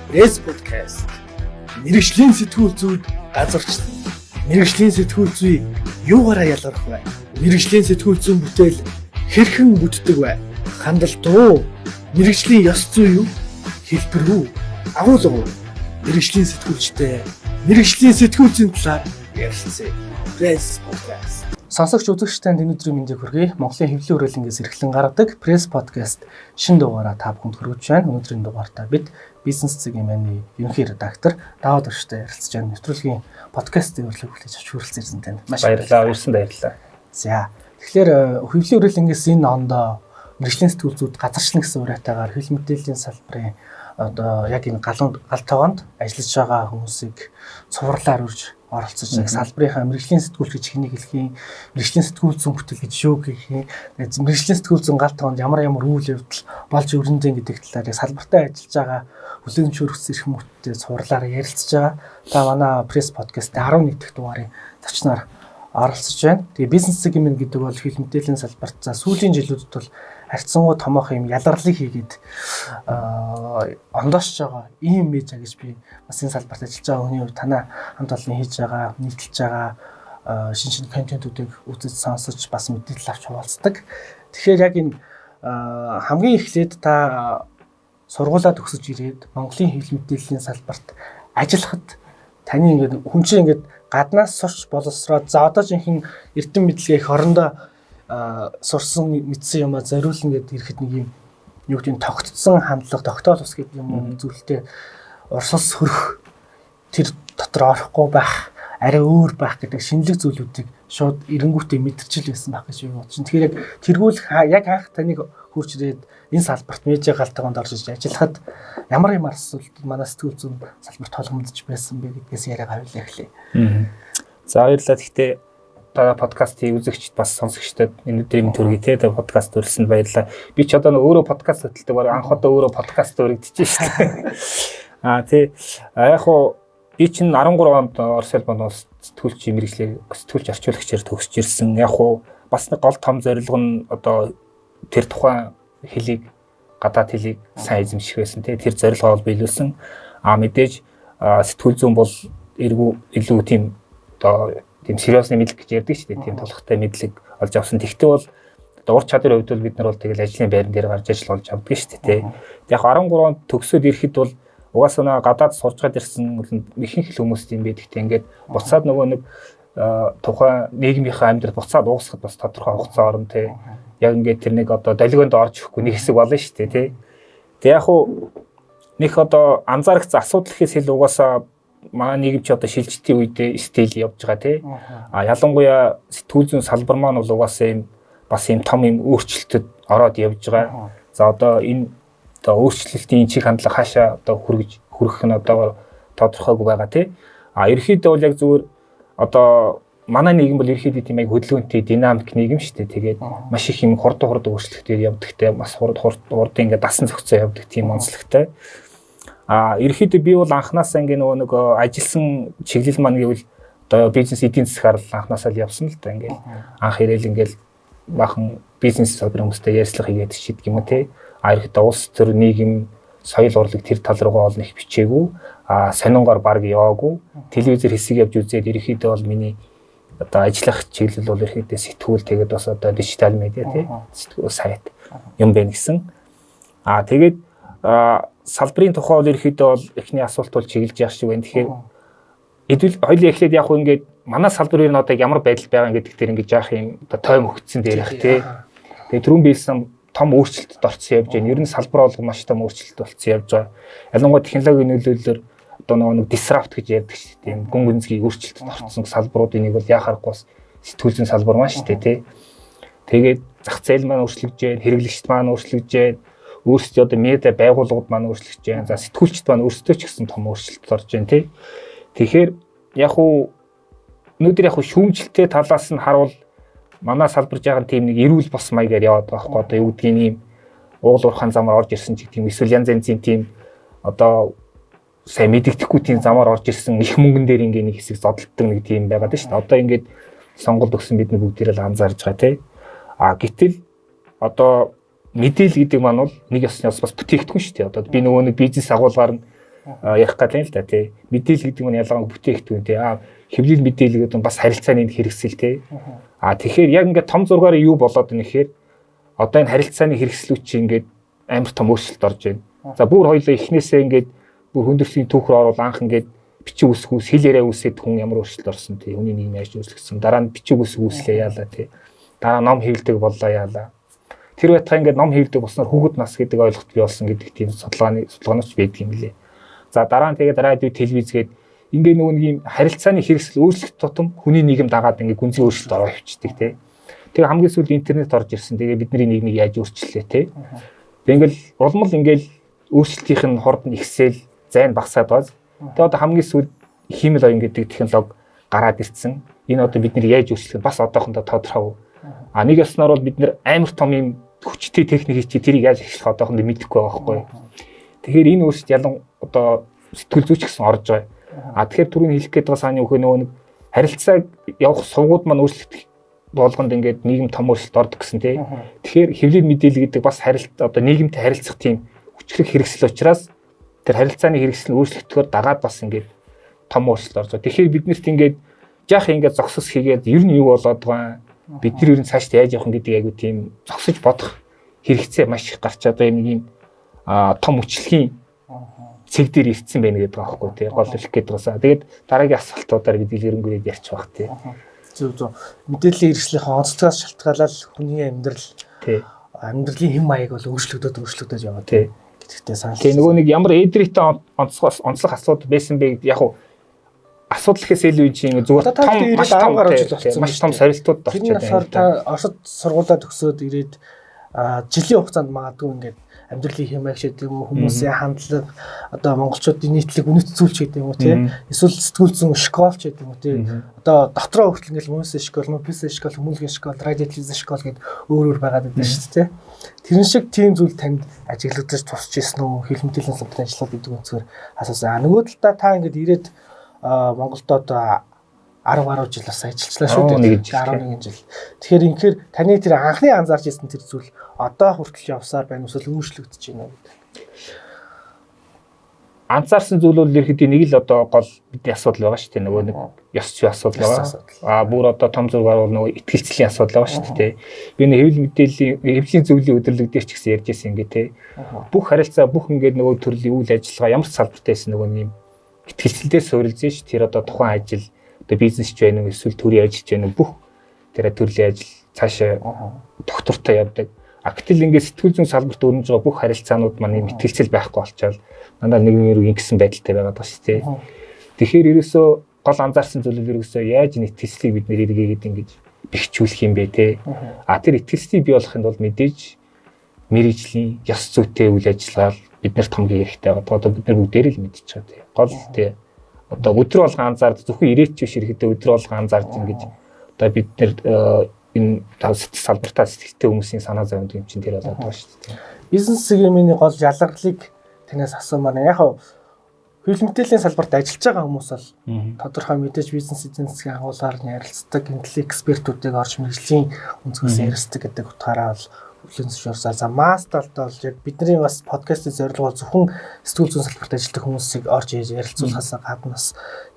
Press Podcast. Мэргэжлийн сэтгүүл зүйд газарчлал. Мэргэжлийн сэтгүүл зүй юугаараа ялгарх вэ? Мэргэжлийн сэтгүүл зүйн бүтээл хэрхэн бүтдэг вэ? Хандлт уу? Мэргэжлийн ёс зүй юу? Хэлбэр үү? Агуулга уу? Мэргэжлийн сэтгүүлчтэй мэргэжлийн сэтгүүл зүйн талаар ярилцъя. Press Podcast. Сонсогч үзэгчдэнд энэ өдрийн мэндийг хүргэе. Монголын хэвлэлийн хүрээлэнгээс эрхлэн гаргадаг Press Podcast шинэ дугаараа та бүхэнд хүргэж байна. Өнөөдрийн дугаартаа бид бизнес цэгийн маань ерөнхий редактор Даваад Орштой ярилцж байна. Нэвтрүүлгийн подкастын урилгыг хүлээж авч хүрэлцэн ирсэн танд маш баярлалаа. Ирсэн баярлалаа. За. Тэгэхээр хэвлэлийн хүрээлэнгээс энэ ондоо мэргэжлийн сэтгүүл зүйд газарчлан гэсэн уриатаагаар хэл мэдээллийн салбарын одоо яг энэ гал тогоонд ажиллаж байгаа хүмүүсийг цувралаар үрж оролцож салбарынхаа мэргэжлийн сэтгүүл гэж хэнийг хэлхийн, мэргэжлийн сэтгүүл зүйн бүтээл гэж юу гэхийн, мэргэжлийн сэтгүүл зүйн гал тогоонд ямар үйл явдал болж өрнөдөн гэдэг талаар салбартаа ажиллаж байгаа хүлээн зөвшөөрөгдсөн эрх мөнхтэй цувралаар ярилцж байгаа. Та манай Press Podcast-ийн 11 дахь дугаарын зочноор оролцож байна. Тэгээ бизнес сегмент гэдэг бол хэл мэдээллийн салбарт за сүүлийн жилүүдэд бол харьцангуй томоохон юм ялгарлыг хийгээд ондоошж байгаа ийм мэж гэж би бас энэ салбарт ажиллаж байгаа хүний хувьд танаа хамт олон хийж байгаа, нийтлж байгаа шинэ контентуудыг үзэж сонсож бас мэдээлэл авч хуваалцдаг. Тэгэхээр яг энэ хамгийн эхлээд та сургуулаа төгсөж ирээд Монголын хэл мэдээллийн салбарт ажиллахад таны ингээд хүн чинь ингээд гаднаас сурч боловсроод за одоо жинхэнэ эрдэм мэдлэгээ их орондоо сурсан мэдсэн юмаа зориулна гэдээ ирэхэд нэг юм юу гэдэг нь тогтцсон хандлага, тогтоол ус гэдэг юм зүйлтэй урсгал хөрөх тэр дотор орохгүй байх, арай өөр байх гэдэг шинэлэг зүйлүүдийг шууд эренгүүтээ мэдэрчил байсан байх гэж би бодож байна. Тэгэхээр яг тэргүүл яг анх таныг хурж ирээд энэ салбарт медиа гал тогоонд орж иж ажиллахад ямар юм асуудал манай сэтгүүл зүйн салбарт толгомдож байсан бэ гэдгээс яриа гавьлаа эхлэе. За баярлалаа. Гэхдээ та подкастыг үзэгчд бас сонсогчдод энэ өдрийн төргий те подкаст төрүүлсэнд баярлалаа. Би ч одоо өөрөө подкаст хөтэлдэг баг анх одоо өөрөө подкаст өргөдөж шүү дээ. Яг хоо би чинь 13 онд Орос улс сэтгүүлчийн мэргэжлээ сэтгүүлч орчуулагчаар төгсөж ирсэн. Яг хоо бас нэг гол том зорилго нь одоо тэр тухайн хэлийг гадаад хэлийг сайн эзэмших байсан те тэр зорилгоо биелүүлсэн. Мэдээж сэтгүүл зүйн бол илүү тийм одоо тийм сериусны мэдлэг гэж ярьдаг шүү дээ. Тийм толгойтой мэдлэг олж авсан. Тэгтээ бол ур чадварын хувьд бол бид нар бол тэгэл ажлын байран дээр гарч ажил олж авдаг шүү дээ. Яг 13 онд төгсөөд ирэхэд бол угаасаа гадаад сурж гад ирсэн ихэнх хүмүүс тийм байдаг. Ингээд буцаад нөгөө нэг тухайн нийгмийнхаа амьдрал буцаад уусахад бас тодорхой хугацаа орно те. Яг ингээд тэр нэг одоо долгионд орж ирэхгүй нэг хэсэг болно шүү дээ те. Тэг яг уу нэг одоо анзаарчихсан асуудал гэхээс хэл угаасаа манай нийгэм чи одоо шилжилтийн үедээ стил явж байгаа тий. Ялангуяа сэтгүүл зүйн салбар маань бол угаасаа юм бас юм том юм өөрчлөлтөд ороод явж байгаа. За одоо энэ одоо өөрчлөлтийн чиг хандлага хаашаа одоо хүрэх нь одоо тодорхойгүй байгаа тий. Ерөнхийдөө бол яг зүгээр одоо манай нийгэм бол ерөнхийдөө тийм яг хөдөлгөөнтэй динамик нийгэм шүү дээ. Тэгээд маш их юм хурдан өөрчлөлтөөр явдаг те бас хурдан ингээд дасан зохицоо явдаг тийм онцлогтой. Ерөнхийдөө би бол анханасаа ингээ нэг ажилласан чиглэл маань гэвэл одоо бизнес эдийн засгаар анханасаа л явсан л да ингээл анх ирээл ингээл бахан бизнес салбарын хүмүүстэй ярилцлага хийгээд чийдэг юм те. Ерөнхийдөө улс төр нийгэм соёл урлаг тэр тал руугаа олно их бичээгүй. Сонингоор баг яваагүй. Телевизээр хэсэг явж үзээд ерөнхийдөө бол миний одоо ажиллах чиглэл бол ерөнхийдөө сэтгүүл тэгээд бас одоо дижитал медиа те сэтгүүл сайт юм байна гэсэн. Тэгээд салбарын тухай бол ерөөхдөө бол эхний асуулт бол чиглэж яах шиг байна. Тэгэхээр эдвэл хоёулаа эхлээд яг хөө ингээд манай салбарын одоо ямар байдал байгаа гэдэг дээр ингээд яах юм одоо тойм өгцөн дээрх тий. Тэгээ түрүүн биелсэн том өөрчлөлтөд орсон явж байна. Ер нь салбар бол маш том өөрчлөлт болсон явж байгаа. Ялангуяа технологийн нөлөөллөөр одоо нэг disrupt гэж ярьдаг шүү дээ. Тийм гүн гүнзгий өөрчлөлтөд орсон салбаруудын нэг бол яхаарахгүй бас сэтгүүл зүйн салбар маань шүү дээ тий. Тэгээд зах зээл маань өөрчлөгдөж байна, хэрэглэгчд маань өөрчлөгдөж байна. Өөрсдөө одоо медиа байгууллагууд маань өөрчлөгдөж байна. За сэтгүүлчд маань өөрсдөө ч гэсэн том өөрчлөлт орж байна тий. Тэгэхээр яг уу өнөөдөр яг шүүмжлэлтэй талаас нь харуул манай салбарж байгаа тийм нэг эрүүл бос маягаар яваад байгаа хгүй одоо юу гэдгийг ийм уул уурхаан замаар орж ирсэн ч тийм эсвэл янз янзын тийм одоо сайн мэддэхгүй тийм замаар орж ирсэн их мөнгөн дээр ингээ нэг хэсэг зодтолдог нэг тийм байгаад байна шүү дээ. Одоо ингээд сонголт өгсөн бид нар бүгдээрээ л анзаарж байгаа тий. Гэтэл одоо мэдээлэл гэдэг маань бол нэг ёсны бас бүтээгдэхүүн шүү дээ. Одоо би нөгөө нэг бизнес агуулгаар нь ярих гэдэг л да тий. Мэдээлэл гэдэг нь ялангуяа бүтээгдэхүүн тий. Хэвлэл мэдээлэл гэдэг нь бас харилцааны хэрэгсэл тий. Тэгэхээр яг ингээд том зургаар юу болоод байна гэхээр одоо энэ харилцааны хэрэгслүүд чинь ингээд амар том өөрчлөлт орж байна. За бүр хоёулаа эхнээсээ ингээд бүр хүндрэлтийн түүх рүү орвол анх ингээд бичиг үсгүүс хэл яриа үсээд хүн ямар өөрчлөлт орсон тий. Хүний нийгэм яаж өөрчлөгдсөн. Дараа нь бичиг үсгүүслээ яалаа тий. Дараа ном хэвлдэг боллоо яалаа. Тэр байтугай ингээд ном хийдэг болсноор хүүхэд нас гэдэг ойлголт бий болсон гэдэг тийм судалгаанч байдаг юм лээ. За дараа нь тэгээд радио, телевиз гээд ингээд нөгөө нэг юм харилцааны хэрэгсэл өөрчлөлт тутам хүний нийгэм дагаад ингээд гүнзгий өөрчлөлт ороо явчихдаг тий. Тэгээ хамгийн сүүлд интернет орж ирсэн. Тэгээ бидний нийгмийг яаж өөрчлөлөө тий. Тэгээ ингээд улмал ингээд өөрчлөлтийнх нь хорд нь ихсэл зайн багасаад баз. Тэгээ одоо хамгийн сүүлд химэл оюун гэдэг технологи гараад ирсэн. Энэ одоо бид нэр яаж өөрчлөх бас одоохондоо тодорхой. Нэг яснаар бол бид нэр амар том юм хүчтэй техникийг чи тэрийг яаж ашиглах одоохондоо мэдэхгүй байгаа байхгүй. Тэгэхээр энэ өөрчлөлт ялан одоо сэтгэл зүйч гэсэн орж байгаа. Тэгэхээр түрүүний хэлэх гээд байгаа сааны үхээ нөгөө нэг харилцааг явах сувгууд маань өөрчлөлт болгонд ингээд нийгэм том өөрчлөлт ордог гэсэн тий. Тэгэхээр хэвлэл мэдээлэл гэдэг бас одоо нийгэмтэй харилцах тийм хүчлэг хэрэгсэл учраас тэр харилцааны хэрэгсэл нь өөрчлөгдөхөөр дагаад бас ингээд том өөрчлөлт орж байгаа. Тэгэхээр биднэрт ингээд яах ингээд зогсос хийгээд ер нь юу болоод байгаа бид нар ер нь цаашдаа яаж явах гэдэг айгу тийм зогсож бодох хэрэгцээ маш их гарч одоо нэг юм том хүчлэгийн цэг дээр ирсэн байна гэдэг байгаа байхгүй тий гол хэлэх гээд байгаасаа. Тэгээд дараагийн асуултуудаар бид илэрэнгүй ярьж байх тий. Зөв. Мэдээллийн хэрэгслийнхээ онцлогоос шалтгаалаад хүний амьдралын хэм маяг бол өөрчлөгдөж яваа тий. Гэдэгтээ санал. Тэгээ нөгөө нэг ямар эдрийтэй онцлог асуудал байсан бэ яг хуу асуудал гэхээс илүү чинь зүгээр том маш том сорилтууд орчод байна. Та Оросд сургуулаа төгсөөд ирээд жилийн хугацаанд магадгүй ингээд амьдралын хэм маяг шиг юм хүмүүсийн хандлага одоо монголчуудын нийтлэг үнэт зүйлч гэдэг юм уу тийм эсвэл сэтгүүл зүйн школч гэдэг юм уу тийм одоо дотроо хүртэл ингээд хүмүүсийн школ, мобиль школ, хүмүүнлэгийн школ, радио телевизийн школ гэдэг өөр байгаад байдаг шүү дээ. Тэрэн шиг тийм зүйл танд ажиглагдаж тусч ирсэн үү? Хэл мэдээллийн салбарын ажиллаад гэдэг үнцгээр асуусан. Нөгөө талдаа та ингээд ирээд Монголд одоо 10 гаруй жил бас ажиллачлаа шүү дээ. 11 жил. Тэгэхээр таны тэр анхны анзаарч ирсэн тэр зүйл одоо хүртэл явсаар байна эсвэл өөрчлөгдөж байна уу гэдэг. Анзаарсан зүйл бол ерөөхдөө нэг л одоо гол бидний асуудал байгаа шүү дээ. Нөгөө нэг ёс зүйн асуудал байгаа. Бүр одоо том зургаар бол нөгөө итгэлцлийн асуудал байгаа шүү дээ. Би нэг хэвлэл мэдээллийн хэвлэлийн зөвлөлийн өдөрлөг дээр ч гэсэн ярьж байсан ингээ те. Бүх харилцаа бүх ингээд нөгөө төрлийн үйл ажиллагаа ямар ч салбартай байсан нөгөө юм итгэлцэлдээ суурилсан ш. Тэр одоо тухайн ажил одоо бизнес ч байна уу эсвэл төрийн ажил ч байна уу бүх тэр төрлийн ажил цаашаа доктортой явдаг. Гэтэл ингээд сэтгүүл зүйн салбарт өрнөж байгаа бүх харилцаанууд маань юм итгэлцэл байхгүй болчаал дандаа нэг нэрийг ингэсэн байдалтай байгаад байна шүү дээ. Тэгэхээр ерөөсөө гол анзаарсан зүйл ерөөсөө яаж энэ итгэлцлийг бид нэр эргээгээд ингэж бэхжүүлэх юм бэ те. Тэр итгэлцлийг бий болохын тулд мэдээж мэрэгжлийн ёс зүйтэй үйл ажиллагаа бид нарт хамгийн хэрэгтэй байгаа. Одоо бид нар бүгдээрээ л мэдчихэж байгаа те. Гол те. Одоо өдөр болгон анзаард зөвхөн ирээч биш ирэхдээ өдөр болгон анзаард ингэж одоо бид нар энэ сэтгэл салбартаа сэтгэлтэй хүмүүсийн санаа зовд юм чинь тэр болоод байгаа шүү дээ. Бизнес сегментийн гол ялгарлыг танаас асуумаар яг хэл мэдээллийн салбарт ажиллаж байгаа хүмүүс бол тодорхой мэдээж бизнес эзэн засгийн агуулгаар нь ярилцдаг, интеллект экспертүүдийг орж мэргэжлийн өнцгөөс ярилцдаг гэдэг утгаараа бол хүлээн зөвшөөрсөн. За масталд бол яг бидний бас подкастын зорилго бол зөвхөн сэтгүүл зүйн салбарт ажилладаг хүмүүсийг орж ярилцуулахаас гаднаас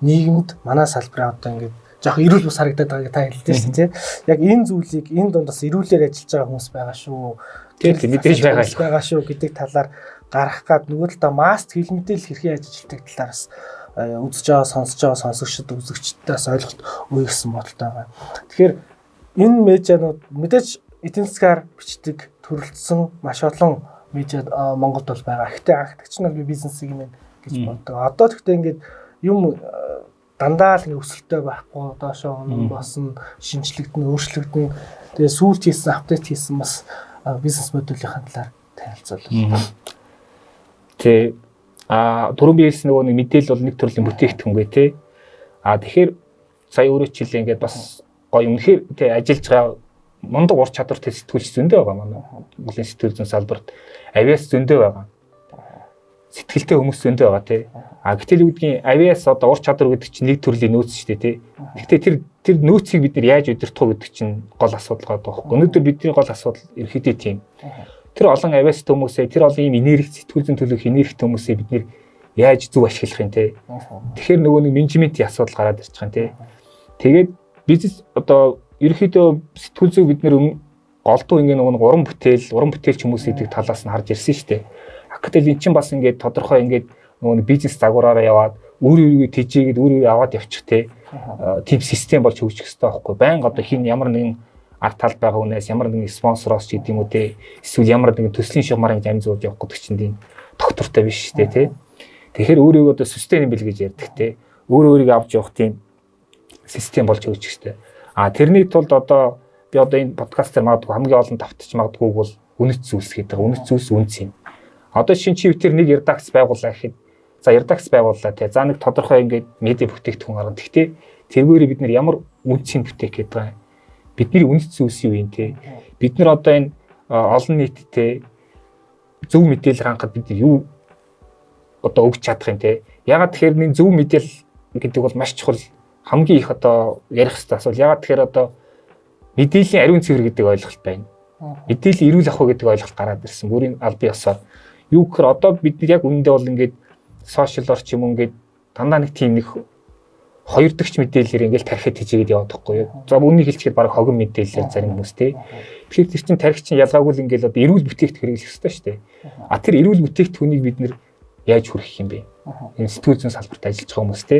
нийгэмд манай салбараа одоо ингээд жоох эрүүл бус харагдаад байгааг та хэлдэг шүү дээ. Яг энэ зүйлийг энэ дундаас эрүүлээр ажиллаж байгаа хүмүүс байгаа шүү. Тэр мэдээж байгаа шүү гэдэг талаар гарах гад нөгөө талдаа маст хэл мэдээлэл хэрхэн ажилладаг талаараас үзэж байгаа, сонсож байгаа сонсогчдод үзэгчдээс ойлголт өгье гэсэн бодолтой байгаа. Тэгэхээр энэ медианууд мэдээж эдийн засгаар бичдэг төрөлдсөн маш олон медиа Монголд бол байгаа. Гэхдээ анхдагч нь би бизнес сегмент гэж боддог. Одоо тэгтээ ингээд юм дандаа л өсөлттэй байхгүй доошоо өнө босно, шинжлэгдэн, өөрчлөгдөн. Тэгээ сүүлд хийсэн, апдейт хийсэн бас бизнес модулийнхаа талаар танилцуулъя. Тэ түрүүн би хэлсэн нөгөө нэг мэдээлэл бол нэг төрлийн бүтээгдэхүүн гэ тэ. Тэгэхээр сая өөрөө ч хэлээ ингээд бас гоё үнэхээр тэ ажиллаж байгаа мундаг ур чадвартай сэтгүүлч зөндөө байгаа манай. Монголын сэтгүүл зүйн салбарт авиас зөндөө байгаа. Сэтгэлтэй хүмүүс зөндөө байгаа тий. Гэтэл үүдгийн авиас одоо ур чадвар гэдэг чинь нэг төрлийн нөөц шүү дээ тий. Гэхдээ тэр нөөцийг бид нар яаж удирдах вэ гэдэг чинь гол асуудал байгаа байхгүй. Өнөөдөр бидний гол асуудал ерөөхдөө тийм. Тэр олон авиас хүмүүсээ тэр олон юм энерги сэтгүүл зүйн төлөөх энергит хүмүүсээ бид нэр яаж зөв ашиглах юм те. Тэгэхээр нөгөө нэг менежментийн асуудал гараад ирж байгаа юм те. Тэгээд бизнес одоо ерөнхийдөө сэтгүүл зүйг бид нэр голдуу ингээ нөгөө уран бүтээл хүмүүс гэдэг талаас нь харж ирсэн шүү дээ. Гэтэл эн чинь бас ингээд тодорхой ингээд нөгөө бизнес загвараараа яваад өөрийгөө тэжээгээд өөрийгөө аваад явчих те. Тим систем болж хөгжих хэрэгтэй байхгүй. Байнга одоо хин ямар нэгэн арт тал байгаа хүнээс ямар нэгэн спонсороос ч гэдэг юм уу те. Эсвэл ямар нэгэн төслийн шугамарын амжуулж явах гэдэг чинь тийм доктортой биш шүү дээ те. Тэгэхээр өөрийгөө одоо sustainable гэж ярьдаг те. Өөрийгөө авч явах тийм систем болж хөгжих хэрэгтэй. Тэрний тулд одоо би одоо энэ подкастер магадгүй хамгийн олон давтаж магадгүй бол үнэт зүйлс гэдэг. Үнэт зүйлс үнц юм. Одоо шинэ чи тэр нэг редакц байгууллаа гэхэд за редакц байгууллаа те. За нэг тодорхой ингээд медиа бүтээгдэхүүн гаргана. Гэхдээ тэргээрээ бид нар ямар үнцийн бүтээх гэдэг байгаа юм. Бидний үнэт зүйлс юу юм те. Бид нар одоо энэ олон нийттэй зөв мэдээлэл хангахад бид юу одоо өгч чадах юм те. Ягаад тэгэхээр нэг зөв мэдээлэл гэдэг бол маш чухал хамгийн их одоо ярих хэрэгтэй асуул. Ягаад тэгэхээр одоо мэдээллийн ариун цэвэр гэдэг ойлголт байна. Мэдээлэл эрүүл ах уу гэдэг ойлголт гараад ирсэн. Бүрийн аль бие ёсоор юу гэхээр одоо бид нар яг үүндээ бол ингээд сошиалор ч юм ингээд дандаа нэг тийм нэг хоёр дахь мэдээлэлээр ингээд тархиад хийгээд яваад байхгүй юу. За үүнийг хэлчихээр баг хогон мэдээлэлээр зарим хүмүүс те. Тэгэхээр тэр чин тархи чин ялгаагүй л ингээд одоо эрүүл бүтээгдэхүүн хэрэглэх хэрэгтэй шүү дээ. Тэр эрүүл бүтээгдэхүүнийг бид нар яаж хүргэх юм бэ? Энэ сэтгүүл зүйн салбарт ажиллаж байгаа хүмүүс те.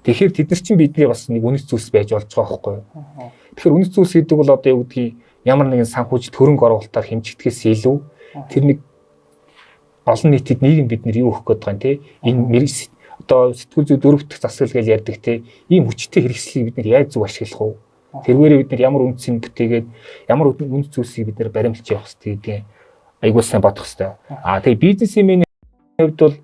Тэгэхээр тэд нар чинь бидний бас нэг үнэт зүйлс байж болж байгаа байхгүй юу. Тэгэхээр үнэт зүйлс гэдэг бол одоо юу гэдгийг ямар нэгэн санхүүжилт хөрөнгө оруулалтаар хэмжигдэхээс илүү тэр нэг олон нийтэд нийгэм бид нар юу өгөх гээд байгаа юм те. Энэ одоо сэтгүүл зүй дөрөв дэх засал гэж ярьдаг те. Ийм хүчтэй хэрэгслийг бид нар яаж зөв ашиглах вэ? Тэрвэрээ бид нар ямар үнцийг бүтээгээд ямар үнэт зүйлсийг бид нар баримлж явах хэрэгтэй гэдэг айгуу сайн бодох хэрэгтэй. Тэгээ бизнесменийн хувьд бол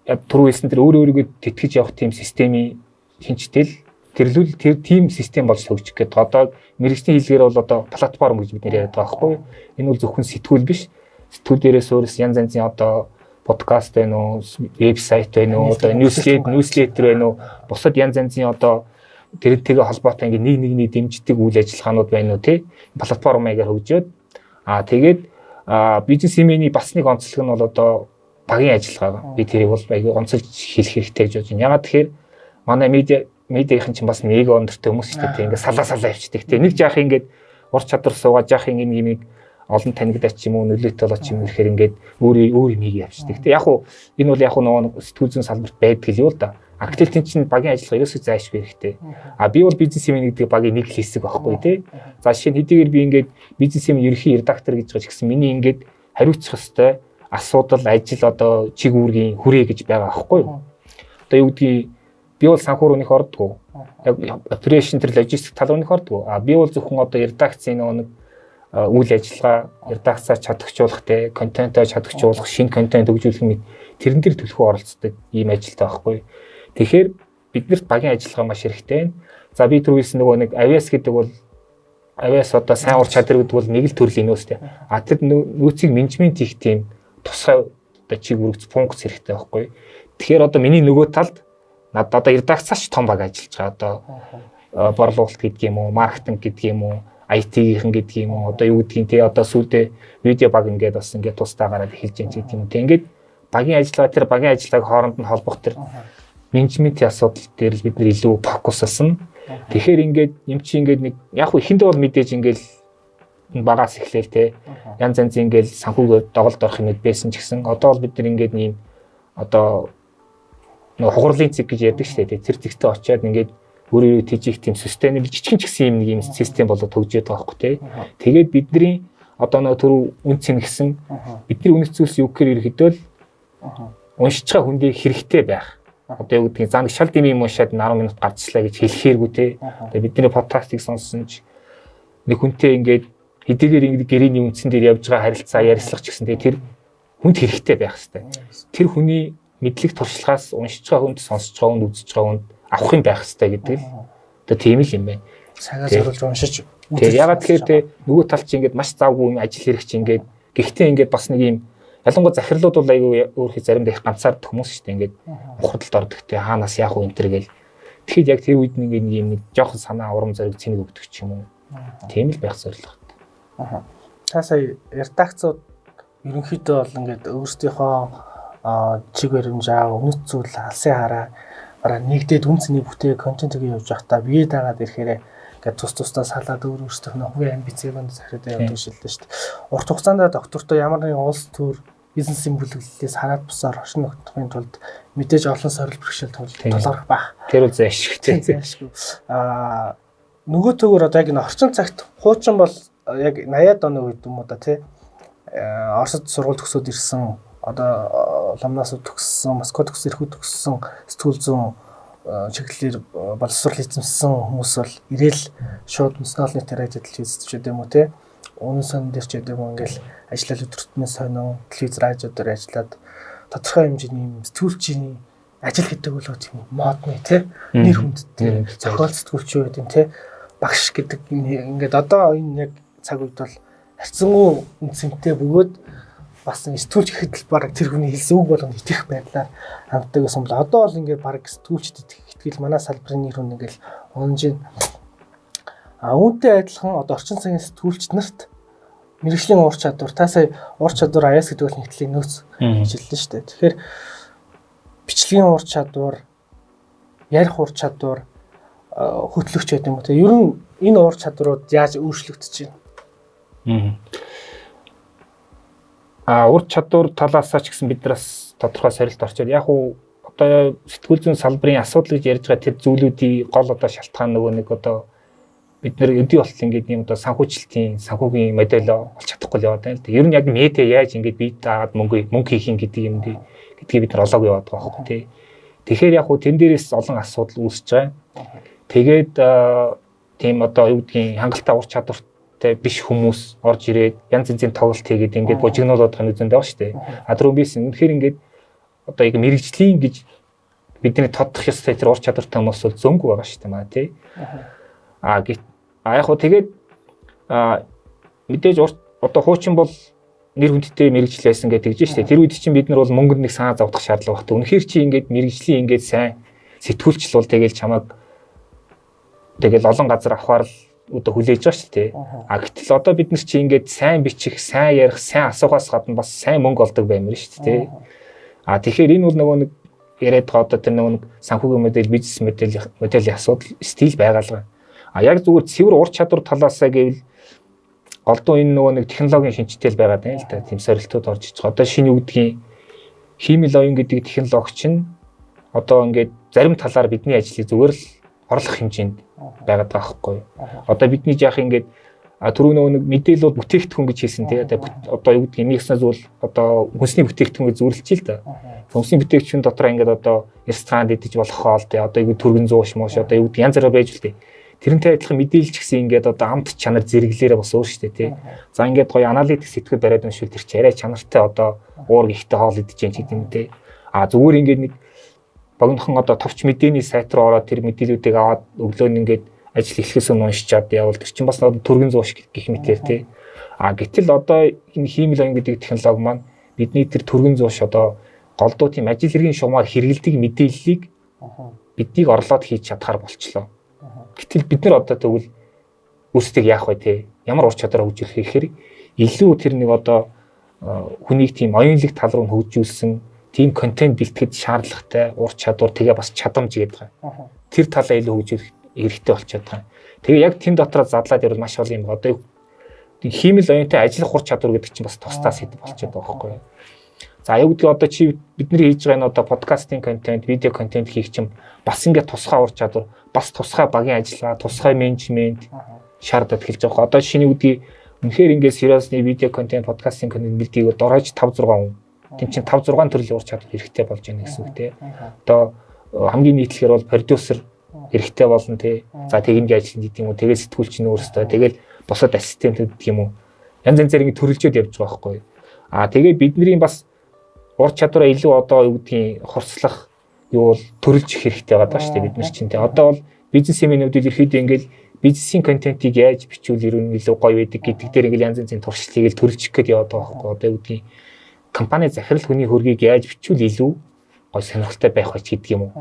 түрүү хэлсэн тэр өөрийгөө тэтгэж явах тийм системийн шинжтэл тэрлүүл тэр тим систем болж хөгжих гэдэг. Одоо мэргэжлийн хэлгээр бол одоо платформ гэж бид нэр яриад байгаа байхгүй юу? Энэ бол зөвхөн сэтгүүл биш. Сэтгүүл дээрээс өөрөөс янз янзын одоо подкаст байна уу, вебсайт байна уу, одоо ньюслетер байна уу, бусад янз янзын одоо тэрнтэйгээ холбоотой ингээ нэг дэмждэг үйл ажиллагаанууд байна уу тий? Платформ маягаар хөгжөөд тэгээд бизнесмений бас нэг онцлог нь бол одоо багийн ажиллагаа. Би тэрийг бол аягүй онцолж хэлэх хэрэгтэй гэж бодож байна. Ягаад тэгэхээр манай медиахийн чинь бас нэг өндөртэй хүмүүс шүү дээ. Ингээ салаа явчихдаг. Тэ нэг жаах ингээд ур чадвар суугаад жаах нэг олон танигдаач ч юм уу нөлөөтэй болооч юм ихээр ингээд өөр юм явчихдаг. Тэ яг уу энэ бол яг уу нөгөө сэтгүүл зүйн салбарт байдаг л юу л да. Активтийн чинь багийн ажиллагаа ерөөсөө заашгүй хэрэгтэй. Би бол бизнесмен гэдэг багийн нэг хэсэг байхгүй тий. За жишээ нь хэдийгээр би ингээд бизнесмен ерөнхий редактор гэж байгаа ч гэсэн миний ингээд хариуцах хэвээр асуудал ажил одоо чиг үүргийн хүрээ гэж байгаа байхгүй юу. Одоо юу гэдгийг би бол санхүүрөөнийх ордгоо. Яг операшн тэр логистик тал рууных ордгоо. Би бол зөвхөн одоо редакцийн нэг үйл ажиллагаа редакцаа чадагчуулах те контентоо чадагчуулах шинэ контент өгжүүлэх юм тэрэн дээр төлхөө оролцдог ийм ажилтай байхгүй. Тэгэхээр биднэрт багийн ажиллагаа маш хэрэгтэй. За би түрүүлсэн нөгөө нэг авиас гэдэг бол авиас одоо сайн ур чадвар гэдэг бол нэг л төрлийн нөөцтэй. Тэр нөөцийг менежмент хийх тийм тусгай одоо чиг үүрэгц функц хэрэгтэй байхгүй. Тэгэхээр одоо миний нөгөө талд надад одоо редакцаач том баг ажиллаж байгаа. Одоо борлуулалт гэдэг юм уу, маркетинг гэдэг юм уу, IT-ийн гэдэг юм уу, одоо юу гэдгийг те одоо сүүлдээ видео баг ингээд бас ингээд тусдаа гараад эхэлж байгаа гэдэг юм. Тэ ингээд багийн ажиллагаа тэр багийн ажиллагааг хооронд нь холбох тэр менежментийн асуудал дээр л бид нэр илүү фокусалсан. Тэгэхээр ингээд юм чи ингээд нэг яг хөө эхэндээ бол мэдээж ингээд багаас эхлээл те янз янз ингээд санхүүгээр доголд орох юм байсан ч гэсэн одоо бол бид нар ингээд ийм одоо нэг хугарлын цэг гэж ярьдаг шүү дээ. Тэр зэгтээ очиад ингээд өөрөөрөө тийжих тийм sustainable жижигэн ч гэсэн юм систем болоод хөгжөөд байгаа байхгүй те. Тэгээд бидний одоо нэг түр үн цэн гэсэн бидний үнэт зүйлс юу гэхээр ерөөдөө л уншиж байгаа хүндээ хэрэгтэй байх. Одоо юу гэдгийг заа нэг шал дэмий юм уншаад 10 минут гарчлаа гэж хэлэхээргүй те. Тэгээд бидний подкастыг сонссон ч нэг хүнтэй ингээд хэдийгээр ингээд гэрээний үндсэн дээр явж байгаа харилцаа ярилцлах ч гэсэн тэр хүнд хэрэгтэй байх хэрэгтэй. Тэр хүний мэдлэг туршлагаас уншиж байгаа хүнд, сонсож байгаа хүнд, үзэж байгаа хүнд авах юм байх хэрэгтэй гэдэг л одоо тийм л юм байна. Цагаас оруулж уншиж. Тэгээд ягаад тэгэхээр нөгөө тал чи ингээд маш завгүй ажил хэрэг чи ингээд гэхдээ ингээд бас нэг юм ялангуяа захирлууд бол айгүй өөрхий заримдаа их ганцаард хүмүүс шүү дээ ингээд ухадалд ордог те хаанаас яах вэ энэ төр гэл. Тэгэхэд яг тэр үед нэг юм нэг жоохон санаа урам зориг цэнийг өгдөг ч юм уу. Тийм л байх зорилго. Та сая редакцууд ерөнхийдөө бол ингээд өөрсдийнхөө чиг баримжаа, үнэт зүйл, алсын хараа бараа нэгдээд үнцний бүтээг контентыг явуулж байхдаа бие дагаад ирэхээр ингээд тус-тусдаа салаад өөрсдийнх нь хувийн амбицыг захираад явдаг шилдэж шүү дээ. Урт хугацаанд доктортой ямар нэгэн улс төр бизнесийн бүлэглэлээс хараад бусаар оршин нөхцөлийн тулд мэдээж олон сорил бэрхшээл тулгарх байх. Тэр үзе ашигтай. Нөгөө төгөр одоо яг энэ орчин цагт хуучин бол яг 80-аад оны үед юм уу да тий. Оросд сургууль төгсөөд ирсэн одоо ламнаас төгссөн, Москва төгссөн, Ирхүү төгссөн сэтгүүл зүүн чиглэлээр боловсрол эзэмссэн хүмүүс бол ирээл шууд националны телевизэд үзэж байдаг юм уу те. Үнэн сан дээр ч байдаг юм ингээл ажиллал өдөртний сонин телевиз радио дээр ажиллаад тодорхой хэмжээний сэтгүүлчийн ажил гэдэг бол тийм модны те нэр хүндтэй зохиол сэтгүүлч юу гэдэг те багш гэдэг ингээд одоо энэ яг цаг үед бол харьцангуй үнцэнтэй бөгөөд бас сэтгүүлч гэхэд л баг тэр хүний хэлсэн үг болгоно итгэх байдлаар ханддаг гэсэн бол одоо бол ингээд баг сэтгүүлчдэд итгэл манай салбарын нэр хүн ингээл унж ийн. Үүнтэй адилхан одоо орчин цагийн сэтгүүлч нарт мэргэжлийн уур чадвар таасаа уур чадвар аяас гэдэг бол нэгтлийн нөөц хичээллээ шүү дээ. Тэгэхээр бичлэгийн уур чадвар, ярих уур чадвар хөтлөгч гэдэг юм уу те. Ер нь энэ уур чадварууд яаж өөрчлөгдөж байна? Ур чадвар талаасаа ч гэсэн бид нараас тодорхой сорилт орчоод яг уу одоо сэтгүүл зүйн салбарын асуудал гэж ярьж байгаа тэр зүйлүүдийн гол одоо шалтгаан нөгөө нэг одоо бид нэр өдий болтол ингээд юм одоо санхүүжилтийн санхүүгийн модель олж чадахгүй л яваад байна л да. Ер нь яг медиа яаж ингээд бие даагаад мөнгө хийх юм гэдэг юм гэдгийг бид нар олоогүй яваад байгаа байхгүй тий. Тэгэхээр яг уу тэн дээрээс олон асуудал үүсэж байгаа. Тэгээд тийм одоо юу гэдгийг хангалттай ур чадвар биш хүмүүс орж ирээд янз янзын тоглолт хийгээд ингээд бужигнуулаад байгаа нүзэнд байгаа шүү дээ. Түрүүн бийсэн. Үнэхээр ингээд одоо яг мэрэгжлийн гэж бидний тодох ёстой тэр ур чадвартай хүмүүс бол зөнгө байгаа шүү дээ маа тий. Яг хөө тэгээд мэдээж одоо хуучин бол нэр хүндтэй мэрэгжлээсэн гэж тэгж шүү дээ. Тэр үед чинь бид нар бол мөнгөнд нэг санаа зовдох шаардлага багтаа. Үнэхээр чи ингээд мэрэгжлийн ингээд сайн сэтгүүлч бол тэгэл чамайг тэгэл олон газар авахаар л одоо хүлээж байгаа шүү дээ. Гэтэл одоо бид нар чи ингээд сайн бичих, сайн ярих, сайн асуухаас гадна бас сайн мөнгө олдог баймир шүү дээ. Тэгэхээр энэ бол нөгөө нэг яриад байгаа одоо тэр нөгөө нэг санхүүгийн модель, бизнес моделийн асуудал стил байгаалгаа. Яг зүгээр цэвэр ур чадвар талаасаа гэвэл голдуу энэ нөгөө нэг технологийн шинжтэй л байгаад байна л да. Тийм сорилтууд орж иж байгаа. Одоо шинэ үгдгийн химийн оюун гэдэг технологи чинь одоо ингээд зарим талаар бидний ажлыг зүгээр л орлох хэмжээнд байгаад байгаа байхгүй юу. Одоо бидний яах ингээд түрүү нөгөө нэг мэдээлэл бол бүтээгдэхүүн гэж хэлсэн тий. Одоо юу гэдгийг нэгсэн зүйл одоо хүнсний бүтээгдэхүүн гэж зөвлөж л да. Хүнсний бүтээгдэхүүн дотор ингээд одоо ресторан идэж болох хоол тий. Одоо юу түргэн зууш мууш одоо юу гэдэг янз бүрээр байж л тий. Тэрнтэй адилхан мэдээлж гисэн ингээд одоо амт чанар зэрэглээрээ бас өөр шүү дээ тий. За ингээд гоё аналитик сэтгэл бариад уншвал тэр чи арай чанартай одоо уур гихтэй хоол идэж чинь гэдэг юм тий. Зүгээр ингээд нэг богинохон одоо товч мэдээний сайт руу ороод тэр мэдээлүүдийг аваад өглөө нь ингээд ажил эхлэхээс өмнө уншичаад явбал тэр чинь бас түргэн зууш гэх мэтээр тий. Гэтэл одоо энэ хиймэл оюун гэдэг технологи маань бидний тэр түргэн зууш одоо голдуу тийм ажил хэргийн шугамар хэрэгэлдэг мэдээллийг биднийг орлоод хийж чадхаар болчлоо. Гэтэл бид нар одоо тэгвэл өөрсдөө яах вэ те? Ямар ур чадвар хөгжүүлэх гэхээр илүү тэр нэг одоо хүнийг тийм оюунлаг тал руу хөгжүүлсэн тийм контент бэлтгэж шаардлагатай ур чадвар тэгээ бас чадамж гэдэг байгаа. Тэр талаа илүү хөгжүүлэх хэрэгтэй болчиход байгаа. Тэгээ яг тэн дотроо задлаад ирвэл маш олон юм. Одоо хиймэл оюунтай ажиллах ур чадвар гэдэг чинь бас тусдаа сэдв болчиход байгаа байхгүй юу? За юу гэдгийг одоо чи бидний хийж байгаа энэ одоо подкастинг контент, видео контент хийх чинь бас ингээд тусгай ур чадвар, бас тусгай багийн ажиллагаа, тусгай менежмент шаардаад эхэлж байгаа. Одоо шинэ үгдий үнэхээр ингээд сериусны видео контент, подкастинг контент бэлдгийг дорож 5 6 хүн. Тим чин 5 6 төрлийн ур чадвар хэрэгтэй болж байна гэсэн үг те. Одоо хамгийн нийтлэхээр бол продюсер хэрэгтэй болно те. За техникийн ажил гэдэг юм уу, тэгээд сэтгүүлч нь өөрөөсөө тэгээд босоод ассистент гэдэг юм уу. Янз янзаар ингээд төрөлжөөд явж байгаа байхгүй. Тэгээд бидний бас ур чадвараа илүү одоо юу гэдгийг хорслох юу бол төрөлж их хэрэгтэй байгаа шүү дээ бид нар чинь те. Одоо бол бизнесменүүд ерөөхдөө ингээд бизнесийн контентийг яаж бичвэл ерөн илүү гоё байдаг гэдэг дээр ингээд янз янзын туршилтыг л төрөлжих гээд яваад байгаа байхгүй. Одоо юу гэдгийг компани захирал хүний хөргийг яаж бичвэл илүү гоё сонирхолтой байх вэ гэдэг юм уу.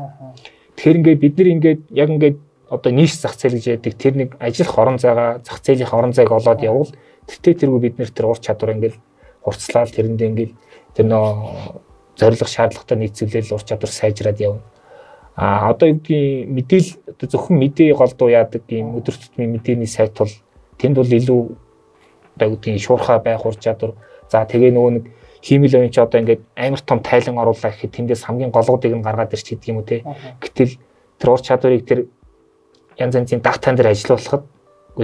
Тэгэхээр ингээд бид нар ингээд яг ингээд одоо нийш зах зээл гэж яддаг тэр нэг ажиллах орон зайгаа зах зээлийн орон зайг олоод явбал тэртээ тэргүй бид нэр тэр ур чадвар ингээд хурцлаад тэрэндээ ингээд тэр нөө зорилго шаардлагатай нийцүүлэл ур чадвар сайжраад явна. Одоо юу гэдгийг мэдээлэл одоо зөвхөн мэдээ голдуу яадаг юм өдөр тутмын мэдээний сайт бол тэнд бол илүү одоо юу гэдгийг шуурхай байх ур чадвар. За тэгээ нөгөө нэг хиймэл оюун чи одоо ингээд амар том тайлан оруулаа гэхэд тэндээс хамгийн голгуудыг нь гаргаад ирч гэдэг юм уу те. Гэтэл тэр ур чадварыг тэр янз янзын датан дээр ажиллуулахад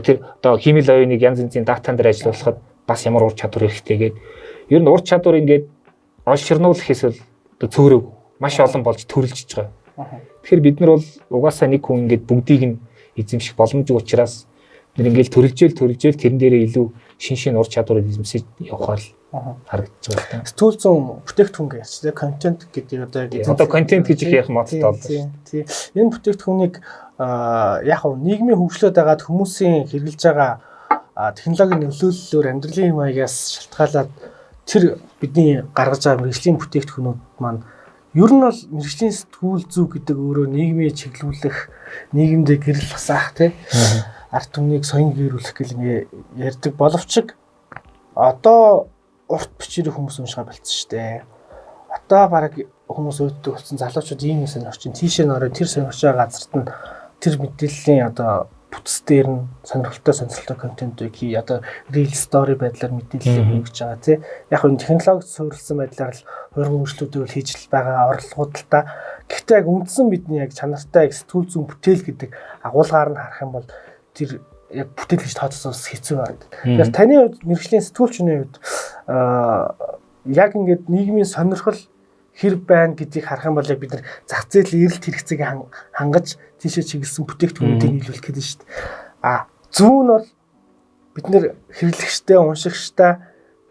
тэр одоо хиймэл оюуныг янз янзын датан дээр ажиллуулахад бас ямар ур чадвар хэрэгтэй гээд ер нь ур чадвар ингээд олширнуулах эсвэл одоо цөөрөг маш олон болж төрөлжиж байгаа. Тэгэхээр бид нар бол угаасаа нэг хүн ингээд бүгдийг нь эзэмших боломжгүй учраас бид ингээд төрөлжөөл тэрэн дээрээ илүү шин ур чадварыг эзэмсэж явахаар харагдаж байгаа. Сэтгүүл зүйн бүтээгдэхүүн гэж тийм контент гэдэг одоо контент гэж их яг модтой боллоо. Тийм. Энэ бүтээгдэхүүнийг яг нь нийгмийн хөгжлөд байгаад хүмүүсийн хэрэгжилж байгаа технологийн нөлөөллөөр амьдралын маягаас шалтгаалаад тэр бидний гаргаж байгаа мэргэжлийн бүтээгдэхүүнүүд маань ер нь бол мэргэжлийн сэтгүүл зүй гэдэг өөрөө нийгмийг чиглүүлэх, нийгэмдээ гэрэл хасаах тийм ард түмнийг соён гэрүүлэх гэл ингээ ярьдаг боловч одоо урт бичээрийг хүмүүс уншгаа болцсон шүү дээ. Одоо баг хүмүүс өөддөг болсон залуучууд ийм юм сонирхож, тийшээ нөрөө тэр сонирхож байгаа газарт нь тэр мэдээллийн одоо бүтц дээр нь сонирхолтой контентыг хий одоо real story байдлаар мэдээлэл өгч байгаа тий. Яг нь технологид суурилсан байдлаар л хурим үйлчлүүдийг л хийж л байгаа орлогууд л та. Гэхдээ яг үндсэн бидний яг чанартай сэтгүүл зүйн бүтээл гэдэг агуулгаар нь харах юм бол тэр яг бүтээл гэж тооцоос хэцүү байна. Тэгэхээр таны хувьд мэргэжлийн сэтгүүлчний хувьд яг ингээд нийгмийн сонирхол хэр байна гэдгийг харах юм бол яг бид нар зах зээлийн эрэлт хэрэгцээг хангаж тийшээ чиглэсэн бүтээгдэхүүнүүдийг нийлүүлэх гэдэг шүү дээ. Зүүн нь бол бид нэр хэрэглэгчтэй, уншигчтай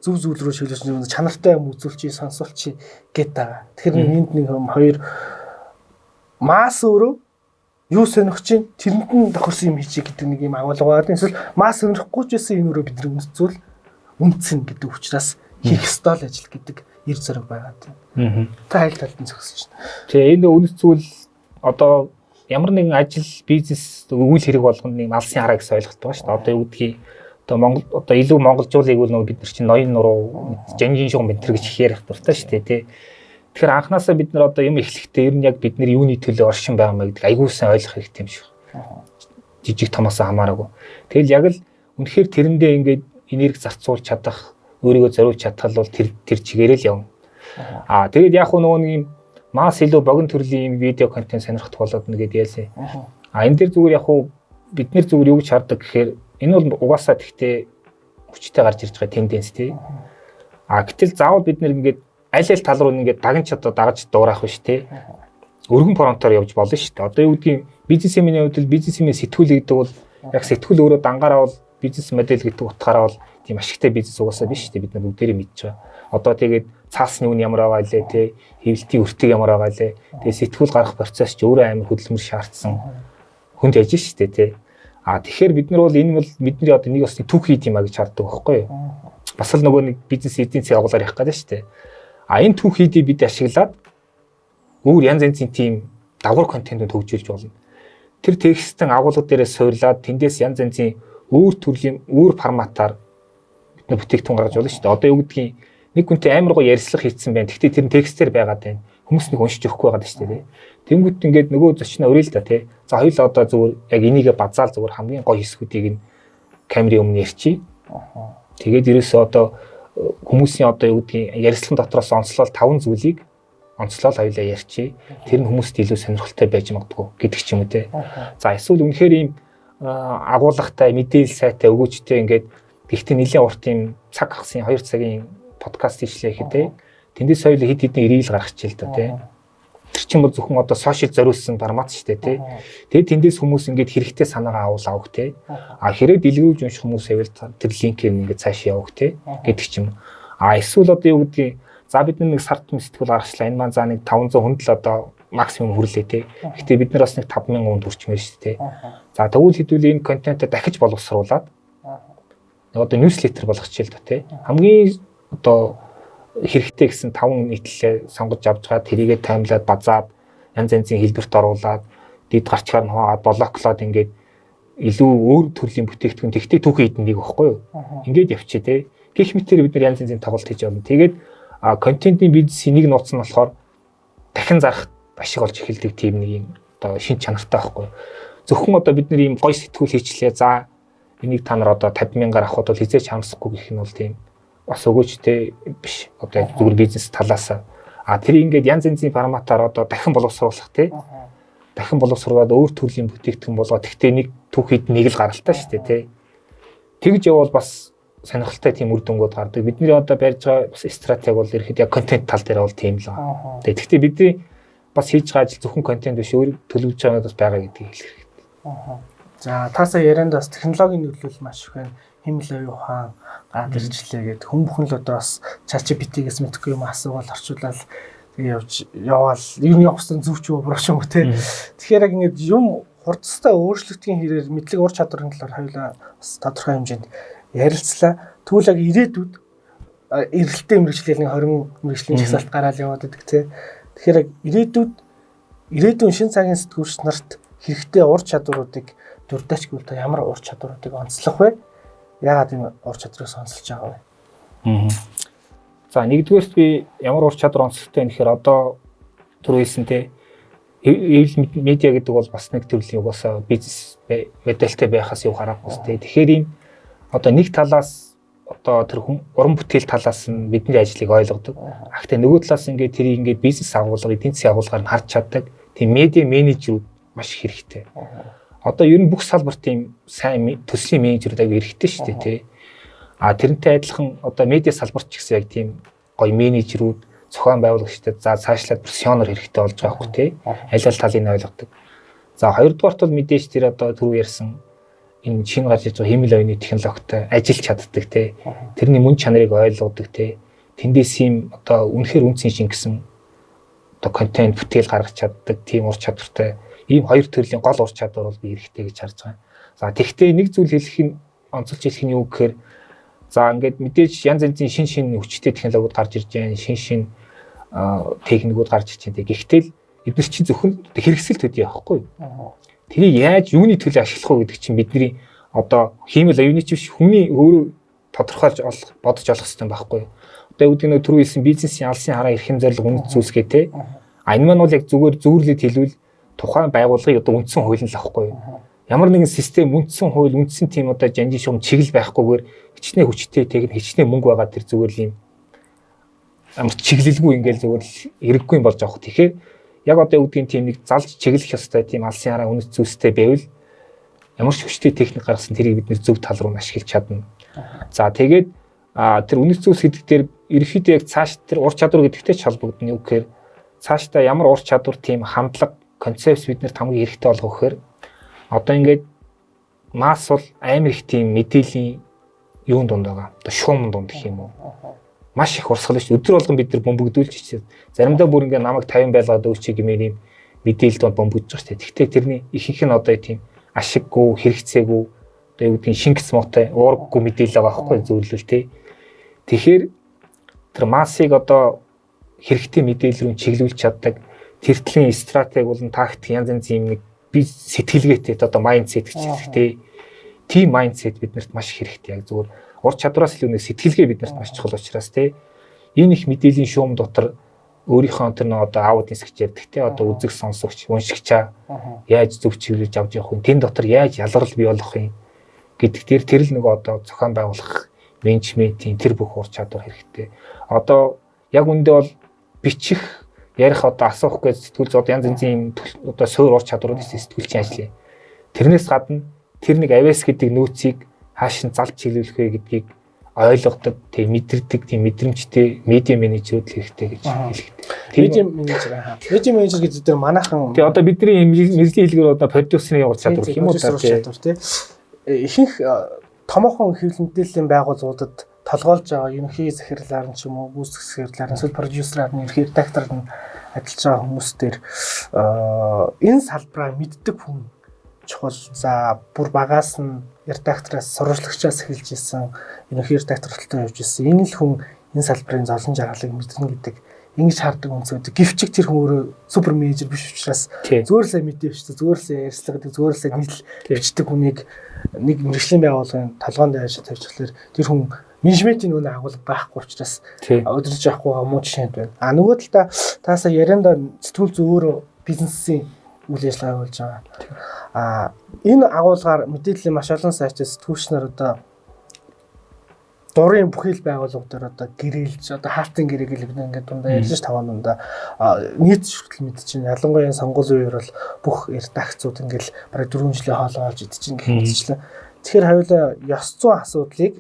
зөв зүйл рүү шилжүүлж чанартай юм үзүүлчих, сонсуулчих гэдэг байгаа. Тэгэхээр энд нэг хоёр масс өөрөө юу сонирхож чинь тэрэнд нь тохирсон юм хийчих гэдэг нэг юм агуулга байна. Эсвэл масс сонирхгүй ч байсан энэ өөрөө бидний үндэцүүл үнцэн гэдэг учраас хийх ёстой л ажил гэдэг эр зэрэг байгаа тийм. Та хайл талд нь зөксөж байна. Тэгээ энэ үндэцүүл одоо ямар нэгэн ажил, бизнес, үйл хэрэг болгоно нэг алсын хараа гэсэн ойлголт байгаа шүү дээ. Одоо юу гэдгийг одоо Монгол одоо илүү монголжуулыг бол нөгөө бид нар чинь ноён нуруу, жанжин шугам бэнтэр гэж их ярих дуртай шүү дээ тий. Тэгэхээр анханасаа бид нар одоо юм эхлэхдээ ер нь яг бид нар юуны төлөө оршин байгаа мэй гэдэг аягүй сайн ойлгох хэрэгтэй юм шиг. Жижиг томоосоо хамаараагүй. Тэгэл яг л үнэхээр тэрэндээ ингээд энерги зарцуулж чадах, өөрийгөө зориулж чадхал бол тэр чигээрээ л явна. Тэгээд яг нөгөө нэг юм масс илүү богино төрлийн видео контент сонирхох болоод нэгэд яасан. Энэ дээр зүгээр яг бид нэр зүгээр юу гэж хардаг гэхээр энэ бол угаасаа тэгтээ хүчтэй гарч ирж байгаа тенденц тий. Гэтэл заавал бид нэр ингээд аль тал руу ингээд дагнч одоо дагаж дуурайх биш тий. Өргөн фронтоор явж болно шүү дээ. Одоо юу гэдгийг бизнесменийн хувьд бизнесмен сэтгүүл гэдэг бол яг сэтгүүл өөрөө дангаараа бол бизнес модель гэдэг утгаараа бол тийм ашигтай бизнес угаасаа биш шүү дээ. Бид нар бүгдээрээ мэдж байгаа. Одоо тэгээд цаасны үн ямар байгаа лээ тий. Хэвлэлтийн өртөг ямар байгаа лээ. Тэгээд сэтгүүл гарах процесс ч өөрөө амар хөдөлмөр шаардсан. Хүнд яж шүү дээ тий. Тэгэхээр бид нар бол энэ бол бидний одоо нэг бас түүх хийд юм а гэж хардаг байхгүй юу? Бас л нөгөө нэг бизнес эдийн агуулгаар явах гэдэг шүү дээ. Энэ түүх хийдийг бид ашиглаад өөр янз янзын тийм дагвар контентууд хөгжүүлж болно. Тэр текстэн агуулга дээрээ суйрлаад тэндээс янз янзын өөр төрлийн өөр форматаар бид нар бүтээгдэхүүн гаргаж болно шүү дээ. Одоо юу гэдгийг нэг хүнтэй амар гоо ярьслах хийцэн байна. Гэхдээ тэр нь текстээр байгаад байна. Хүмүүс нэг уншиж өгөхгүй байгаа шүү дээ. Тэнгүүт ингээд нөгөө зочноо өрөөл та тий. За хоёул одоо зүгээр яг энийгээ базаал зүгээр хамгийн гоё хэсгүүдийг нь камерын өмнө ярьчих. Тэгээд ерөөсөө одоо хүмүүсийн одоо юу гэдгийг ярьслан дотроос онцлол 5 зүйлийг онцлол хоёулаа ярьчих. Тэр нь хүмүүст илүү сонирхолтой байж магадгүй гэдэг ч юм уу те. За эсвэл үнэхээр ийм агуулгатай мэдээлэл сайтай өгөөжтэй ингээд гэхдээ нэлээд урт ийм цаг хагасын 2 цагийн подкаст хийлээ гэхэд тэндээс хоёул хэд хэдэн ирэл гаргах чил та те. Тэр чинь бол зөвхөн одоо сошиал зориулсан формат шүү дээ тий. Тэгээд тэндээс хүмүүс ингээд хэрэгтэй санаагаа авах тий. Хэрэг дэлгэрүүлж унших хүмүүс байвал тэр линкээр ингээд цааш явах тий гэдэг ч юм. Эсвэл одоо юу гэдгийг за бид нэг сард сэтгүүл гаргачлаа. Энэ маань за нэг 500 хүнд л одоо максимум хүрлээ тий. Гэхдээ бид нар бас нэг 5000 хүнд хүрчмээр шүү дээ тий. За тэгвэл хэдүүл энэ контентоо дахиж боловсруулад нэг одоо ньюслетер болгочихъя л да тий. Хамгийн одоо хэрэгтэй гэсэн 5 нийтлэлээ сонгож авч байгаа тэрийгэ таймлаад базаад янз янзын хэлбэрт оруулаад дид гарчгаар нь хаагаад блоклоод ингээд илүү өөр төрлийн бүтээгдэхүүн тэгтээ түүхэн хийдэг нэг байхгүй юу. Ингээд явчих тий. Гэх мэтээр бид нар янз янзын тоглолт хийж явна. Тэгээд контентын бизнесийн нэг нууц нь болохоор дахин зарах ашиг олж эхэлдэг тийм нэг юм одоо шин чанартай байхгүй. Зөвхөн одоо бид нэр ийм гоё сэтгүүл хийчлээ. За энийг та нар одоо 50,000-аар авахд бол хизээч хамсахгүй гэх нь бол тийм бас өгөөжтэй биш. Одоо зүгээр бизнес талаас тэр ингээд янз янзын форматаар одоо дахин боловсруулах тий. Дахин боловсруулаад өөр төрлийн бүтээгдэхүүн болгоод тэгтээ нэг түүхийд нэг л гаралтай шүү дээ тий. Тэгж явбал бас сонирхолтой тийм үр дүнгууд гардаг. Бидний одоо барьж байгаа бас стратеги бол ерхэд яг контент тал дээр бол тийм л байна. Тэгтээ бидний бас хийж байгаа ажил зөвхөн контент биш өөр төлөвлөж байгаа бас байгаа гэдгийг хэлэх хэрэгтэй. За таасаа ярианд бас технологийн нөлөөлөл маш их байна. Химлээ ухаан гад ирчлээ гэд хүн бүхэн л одоо бас ChatGPT-гээс мэдхгүй юм асуувал орчуулаад явж яваал ер нь явахсан зүвч юу бурууч юм те. Тэгэхээр яг ингэж юм хурдстай өөрчлөлтийн хэрээр мэдлэг ур чадварын талаар хоёулаа бас тодорхой хэмжээнд ярилцлаа. Тэгвэл яг ирээдүйд эргэлттэй мэрэгчлэлийн 20 мэрэгжлийн жагсаалт гараад яваад байдаг те. Тэгэхээр яг ирээдүйн шин цагийн сэтгүүлч нарт хэрэгтэй ур чадваруудыг дурдаач гэвэл та ямар ур чадваруудыг онцлох вэ? Яагаад энэ ур чадрыг онцолж байгаа вэ? За нэгдүгээрт би ямар ур чадвар онцлогтой вэ гэхээр одоо түр хэлсэнтэй медиа гэдэг бол бас нэг төрлийн угаасаа бизнес мэдээлэлтэй байхаас юу харахгүй сте. Тэгэхээр ийм одоо нэг талаас одоо тэр уран бүтээл талаас нь бидний ажлыг ойлгодог. Гэхдээ нөгөө талаас ингээд тэрийг ингээд бизнес агуулга, эдийн засгийн агуулгаар нь харж чаддаг. Тийм медиа менежерүүд маш их хэрэгтэй. Одоо ер нь бүх салбарт тийм сайн төслийн менежерүүд аяг хэрэгтэй шүү дээ тий. Тэрнтэй адилхан одоо медиа салбарт ч гэсэн яг тийм гоё менежерүүд, зохион байгуулагчдад за цаашлаад профессионер хэрэгтэй болж байгаа хөө тий. Аль аль талыг нь ойлгодог. За хоёрдугаарт бол мэдээж тэр одоо түрүү ярьсан энэ шинэ гарч иж байгаа хэмэл оюуны технологитой ажиллаж чаддаг тий. Тэрний мөн чанарыг ойлгодог тий. Тэндээс юм одоо үнэхээр үнцэн шингэсэн одоо контент бүтээл гаргаж чаддаг тийм ур чадвартай ийм хоёр төрлийн гол ур чадвар бол би хэрэгтэй гэж харж байгаа. За тэгвэл нэг зүйл хэлэх нь онцолж хэлэх нь юу гэхээр за ингээд мэдээж янз янзын шин хүчтэй технологиуд гарч ирж байна. Шин техникүүд гарч ирж байна. Гэхдээ эдгээр чинь зөвхөн хэрэгсэл төдий явахгүй. Тэрийг яаж юуны төлөө ашиглах вэ гэдэг чинь бидний одоо хиймэл оюуны ч биш хүний өөрөө тодорхойлж бодож олох хэрэгтэй байхгүй. Одоо үүдний нөө түрүү хэлсэн бизнесийн алсын хараа эрхэм зорилго үнэт зүйлсгээ те. Энэ маань бол яг зүгээр зүүрлээд хэлвэл тухайн байгууллагын одоо үндсэн хууль нь л авахгүй юу. Ямар нэгэн систем үндсэн хууль, үндсэн тийм одоо жанжин шугам чиглэл байхгүйгээр хичнээн хүчтэй тэг хичнээн мөнгө байгаа тэр зүгээр л юм амар чиглэлгүй ингээл зүгээр л эрэггүй болж байгаа. Тэгэхээр яг одоо үүдгийн тийм нэг залж чиглэх ёстой тийм алсын хараа үнэт зүйлстэй байвал ямар ч хүчтэй техник гаргасан тэрийг бид нэр зөв тал руу ашиглаж чадна. За тэгээд тэр үнэт зүйлс гэдэг дээр ерөөхдөө яг цааш тэр ур чадвар гэдэгтэй ч холбогдно. Юу гэхээр цаашдаа ямар ур чадвар тийм хандлага концепт бид нэр хамгийн хэрэгтэй болгох гэхээр одоо ингээд масс бол амар их тийм мэдээллийн юун дунд байгаа. Одоо шуум дунд гэх юм уу. Маш их урсгал шүү. Өдөр болгон бид нар бөмбөгдүүлж чичээд заримдаа бүр ингээд намайг 50 байлгаад өгчээ гэмээр юм мэдээлэлд бол бөмбөгдөж байгаа шүү. Гэхдээ тэрний ихэнх нь одоо тийм ашиггүй, хэрэгцээгүй одоо юу гэдгийг шингэц мотой уурггүй мэдээлэл байгаа байхгүй зөвлөл тээ. Тэгэхээр тэр массыг одоо хэрэгтэй мэдээлэл рүү чиглүүлж чаддаг тэртлийн стратеги болон тактик янз янзын нэг би сэтгэлгээтэй одоо майндсет гэж хэлдэг тийм майндсет биднэрт маш их хэрэгтэй. Яг зүгээр ур чадвараас илүү нэг сэтгэлгээ биднэрт маш чухал учраас энэ их мэдээллийн шуум дотор өөрийнхөө тэр нэг одоо аудиенс гэж ярьдаг те одоо үзэг сонсогч уншигчаа яаж зөв чиглэж авч явах вэ? Тэн дотор яаж ялгарл бий болох юм гэдэг тэр л нэг одоо зохион байгуулах менежментийн тэр бүх ур чадвар хэрэгтэй. Одоо яг үндэ бол бичих ярих одоо асуух гэж сэтгүүлч одоо янз янзын одоо суур ур чадварууд сэтгүүлчийн ажил. Тэрнээс гадна тэр нэг авиас гэдэг нөөцийг хааш нь залж чиглүүлэх вэ гэдгийг ойлгодог, тийм мэдэрдэг, тийм мэдрэмжтэй медиа менежерүүд хэрэгтэй гэж хэлэхдээ. Медиа менежер гэдэг дээр манайхан тий одоо бидний мэргэжлийн хэлгээр одоо продюсерийн ур чадвар гэх юм уу тий. Ихэнх томоохон хэвлэл мэдээллийн байгууллагуудад толгойлж байгаа ерөнхий захирлаар нь ч юм уу гүйцэтгэх захирлаар нь эсвэл продюсераар нь ерөнхий редакторд нь ажиллаж байгаа хүмүүс дээр энэ салбараа мэддэг хүн чухал. За бүр багаас нь редактораас сурвалжлагчаас эхэлж исэн ерөнхий редактор хүртэл явж исэн энэ л хүн энэ салбарын зовлон жаргалыг мэднэ гэдэг ингэж хардаг үнсүүд. Гэвч тэр хүн өөрөө супер менежер биш учраас зүгээр л сайн мэдээ бичдэг, зүгээр л сайн ярьцлагадаг, зүгээр л сайн нийл бичдэг хүнийг нэг мэргэжлийн байгууллагын толгоонд аваад тавьчихлаар тэр хүн менежментийн үнэ агуулга байхгүй учраас Тий. өдөрж явахгүйгаа муу жишээнд байна. А нөгөө талдаа таасаа ярианда сэтгүүл зүй өөрөө бизнесийн үйл ажиллагаа болж байгаа. А энэ агуулгаар мэдээллийн маш олон сайтаас сэтгүүлчнэр одоо дурын бүхэл байгууллагуудаар одоо гэрээлж одоо хаалтын гэрээг л ингээд дундаа ярьж таван дундаа нийт хүртэл мэдчихээн. Ялангуяа сонгуулийн үеэр бол бүх редакцууд ингээд бараг 4 жилийн хоолой олж идчихин гэх мэтчлээ. Тэгэхээр хоёулаа ёс зүйн асуудлыг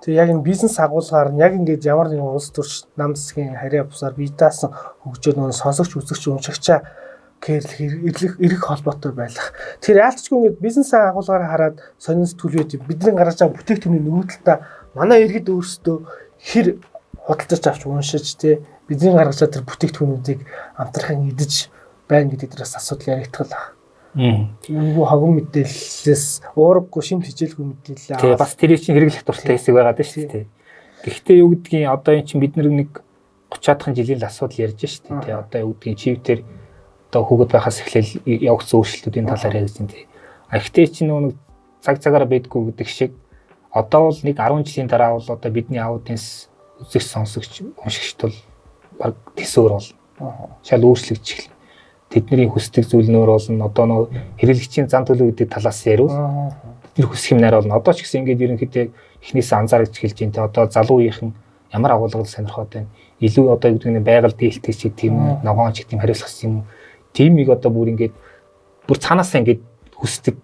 тэг яг энэ бизнес агуулгаар нь яг ингээд ямар нэгэн улс төрч нам засгийн харьяа бусаар бие даасан хөгжөөд нөгөө сонсогч үзэгч уншигчаа кэрлэх эрэх холбоотой байх. Тэгэхээр яалтчгүй ингээд бизнес агуулгаар хараад сонин сэтгүүлүүд бидний гаргаж байгаа бүтээгдэхүүний нөгөө талдаа манай иргэд өөрсдөө хэр худалдаж авч уншиж тий бидний гаргаж байгаа тэр бүтээгдэхүүнүүдийг амтрахын идэж байна гэдэг дээрээс асуудал яригдтал байна. Юу хогон мэдээллээс уураггүй шимт хичээлгүй мэдээлэл. Тэгээ бас тэр чинь хэрэглэх дуртай хэсэг байгаад байна шүү дээ. Гэхдээ юу гэдгийг одоо эн чинь бид нэг 30-аад жилийн асуудал ярьж шүү дээ. Одоо юу гэдгийг чивтэр одоо хүүхэд байхаас эхлээл явагдсан өөрчлөлтүүдийн талаар ярьж байна тий. А ихтэй чинь нэг цаг цагаараа байдгүй гэдэг шиг одоо бол нэг 10 жилийн дараа бол одоо бидний аудиенс үзэгч сонсогч уншигчд бол баг төсөөр бол шал өөрчлөгдөж эхэлнэ. Тэдний хүсдэг зүйл нөр болно. Одоо нөө хэрэглэгчийн зан төлөв гэдэг талаас ярил. Тэр хүсэх юм нарай болно. Одоо ч гэсэн ингээд ерөнхийдөө эхнээс анзаарч эхэлж байна. Тэ одоо залуу үеийнхэн ямар агуулгад сонирхоод байна. Илүү одоо гэдэг нь байгаль дээлтэй ч гэдэг юм, ногоон ч гэдэг юм хариуцлах юм. Тимийг одоо бүр ингээд бүр цаанаасаа ингээд хүсдэг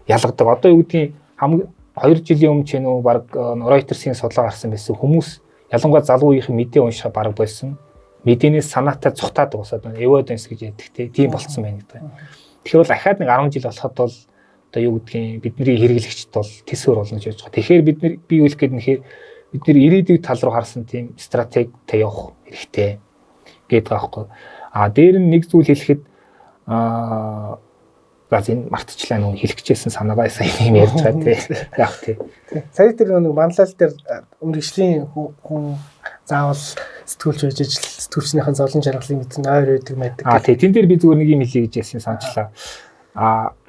ялгадаг. Одоо юу гэдгийг хамгийн 2 жилийн өмнө ч нөө баг Reuters-ийн судалгаа гарсан байсан. Хүмүүс ялангуяа залуу үеийнхэн мэдээ унших бараг байсан. Мэдээнээс санаатай цухтаад уусаад байна. Evidence гэж яддаг тийм болцсон байна гэдэг. Тэгэхээр бол ахаад нэг 10 жил болоход бол одоо юу гэдгийг бидний хэрэглэгчд бол төсөөр болно гэж бодож байгаа. Тэгэхээр бид нар бий үлэх гэдэг нэхэр бид нар ирээдүйн тал руу харсан тийм стратегитэй явах хэрэгтэй гэдэг байгаа байхгүй. А дээр нь нэг зүйл хэлэхэд газ энэ мартчихлаа нөө хэлчихсэн санаагаа сайн юм ярьж байгаа тий. Яг тий. Сая тэр нэг манлал дээр мэрэгжлийн хүн заавал сэтгүүлч байж сэтгүүлчнийхэн зовлон жаргалыг мэдэн ойр байдаг байдаг. Тий. Тэн дээр би зүгээр нэг юм хэлье гэж яасан санчлаа.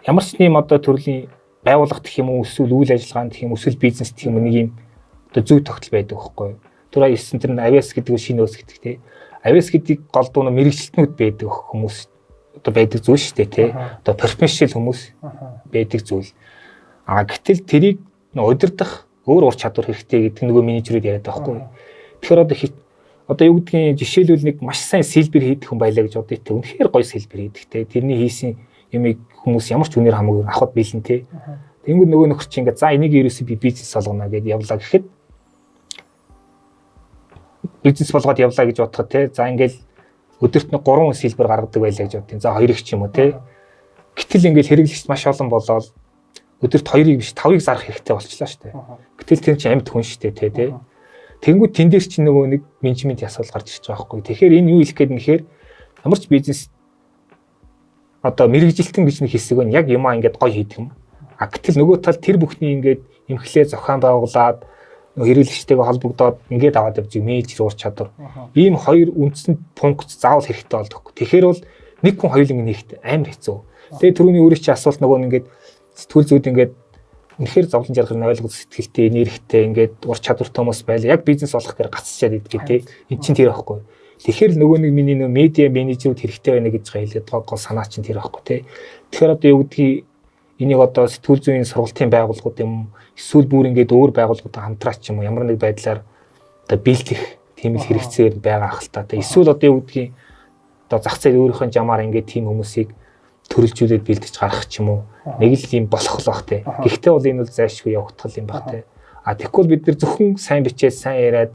Ямар ч нэм одоо төрлийн байгууллага гэх юм уу эсвэл үйл ажиллагаанд гэх юм эсвэл бизнес гэх юм нэг юм одоо зөв тогтол байдаг байхгүй юу. Түрүү хэлсэн тэр авиас гэдэг шинэ өөс гэдэг тий. Авиас гэдэг голдуу нь мэрэгчлэтнүүд байдаг хүмүүс одоо байдаг зүйл шүү дээ тий. Одоо профессионал хүмүүс байдаг зүйл. Гэтэл тэрийг удирдах өөр ур чадвар хэрэгтэй гэдэг нөгөө менежерүүд яриад байгаа байхгүй юу. Тэгэхээр одоо юу гэдгийг жишээлбэл нэг маш сайн сэлбэр хийдэг хүн байлаа гэж бодъё те. Үнэхээр гоё сэлбэр хийдэг те. Тэрний хийсэн юмыг хүмүүс ямар ч үнээр хамаагүй авахд биелэн те. Тэнгүүд нөгөө нөхөр чи ингээд за энийг ерөөсөө би бизнес болгоно гэдээ явлаа гэхэд бизнес болгоод явлаа гэж бодоход те. За ингээл өдөрт нэг 3 сэлбэр гаргадаг байлаа гэж бодъё. За 2 их ч юм уу те. Гэтэл ингээл хэрэглэгч маш олон болоод өдөрт 2-ыг биш 5-ыг зарах хэрэгтэй болчихлоо шүү дээ. Гэтэл тэр чинь амьд хүн шүү дээ те. Тэнгүүд тэн дээр чинь нөгөө нэг менежментийн асуудал гарч ирж байгаа байхгүй. Тэгэхээр энэ юу хэлэх гээд нэхэр ямар ч бизнес одоо мэрэгжилтэн гэж нэг хэсэг байна. Яг юмаа ингээд гоё хийдэг юм. Гэтэл нөгөө тал тэр бүхний ингээд эмхлээ зохион байгуулад хэрэглэгчтэйгээ холбогдоод ингээд аваад явж менежер ур чадвар. Ийм хоёр үндсэн пункт заавал хэрэгтэй болдог. Тэгэхээр бол нэг хүн хоёуланг нэгт амар хэцүү. Тэгээ түрүүний өөрийн чинь асуулт нөгөө ингээд сэтгүүл зүйд ингээд үнэхээр зовлон жаргал ойлгох сэтгэлтэй, нэрхтэй ингээд ур чадвартай хүмүүс байл. Яг бизнес болох гэж гацчаад идэх тий. Энд чинь тэр байхгүй. Тэгэхээр нөгөө нэг миний нөө медиа менежерүүд хэрэгтэй байна гэж хэлээд байгаа санаа чинь тэр байхгүй тий. Тэгэхээр одоо юу гэдгийг энийг одоо сэтгүүл зүйн сургалтын байгууллагууд юм эсвэл бүр ингээд өөр байгууллагуудаа хамтраач юм уу ямар нэг байдлаар одоо бэлтгэх тийм их хэрэгцээ байгаа хэл та. Эсвэл одоо юу гэдгийг одоо зах зээл өөрийнхөө жамаар ингээд тийм хүмүүсийг төрөлжүүлээд бэлдэж гаргах ч юм уу нэг л юм болох л бах те. Гэхдээ бол энэ бол зайшгүй явагдах юм бах те. Тэгэхгүй бид нар зөвхөн сайн бичээд сайн яриад